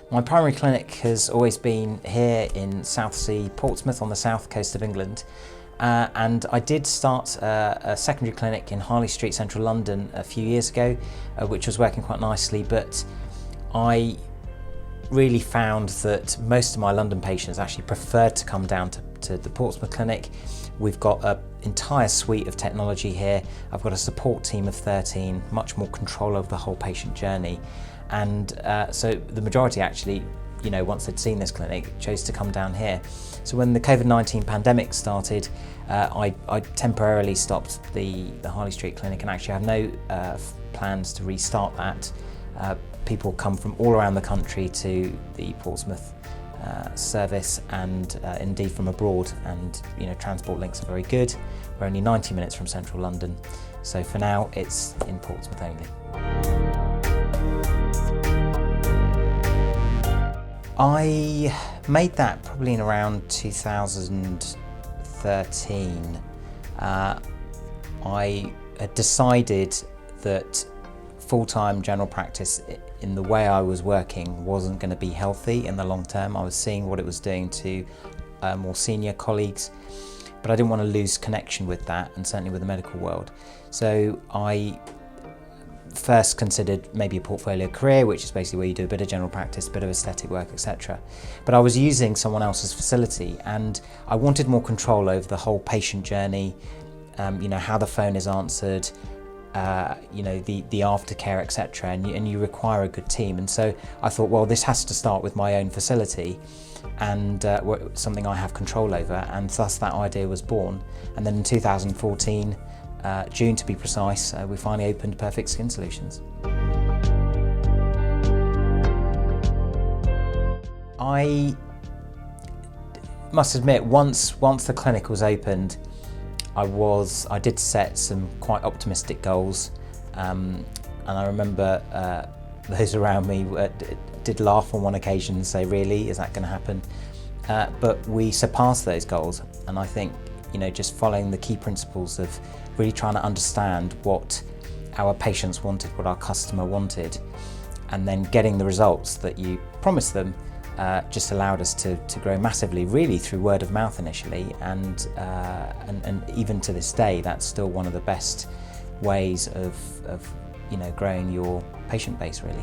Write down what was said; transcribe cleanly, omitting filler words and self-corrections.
My primary clinic has always been here in Southsea, Portsmouth on the south coast of England. And I did start a secondary clinic in Harley Street, central London a few years ago, which was working quite nicely, but I really found that most of my London patients actually preferred to come down to the Portsmouth clinic. We've got an entire suite of technology here. I've got a support team of 13, much more control over the whole patient journey. And so the majority actually, once they'd seen this clinic, chose to come down here. So when the COVID-19 pandemic started, I temporarily stopped the Harley Street clinic and actually have no plans to restart that. People come from all around the country to the Portsmouth service and indeed from abroad, and transport links are very good. We're only 90 minutes from central London, so for now it's in Portsmouth only. I made that probably in around 2013. I had decided that full-time general practice in the way I was working wasn't going to be healthy in the long term. I was seeing what it was doing to more senior colleagues, but I didn't want to lose connection with that, and certainly with the medical world. So I first considered maybe a portfolio career, which is basically where you do a bit of general practice, a bit of aesthetic work, etc. But I was using someone else's facility, and I wanted more control over the whole patient journey, how the phone is answered, the aftercare, etc. And you require a good team. And so I thought, well, this has to start with my own facility and something I have control over, and thus that idea was born. And then in 2014, June to be precise, we finally opened Perfect Skin Solutions. I must admit, once the clinic was opened, I did set some quite optimistic goals, and I remember those around me did laugh on one occasion and say, "Really, is that going to happen?" But we surpassed those goals, and I think just following the key principles of really trying to understand what our patients wanted, what our customer wanted, and then getting the results that you promised them, just allowed us to grow massively, really through word of mouth initially, and even to this day, that's still one of the best ways of growing your patient base, really.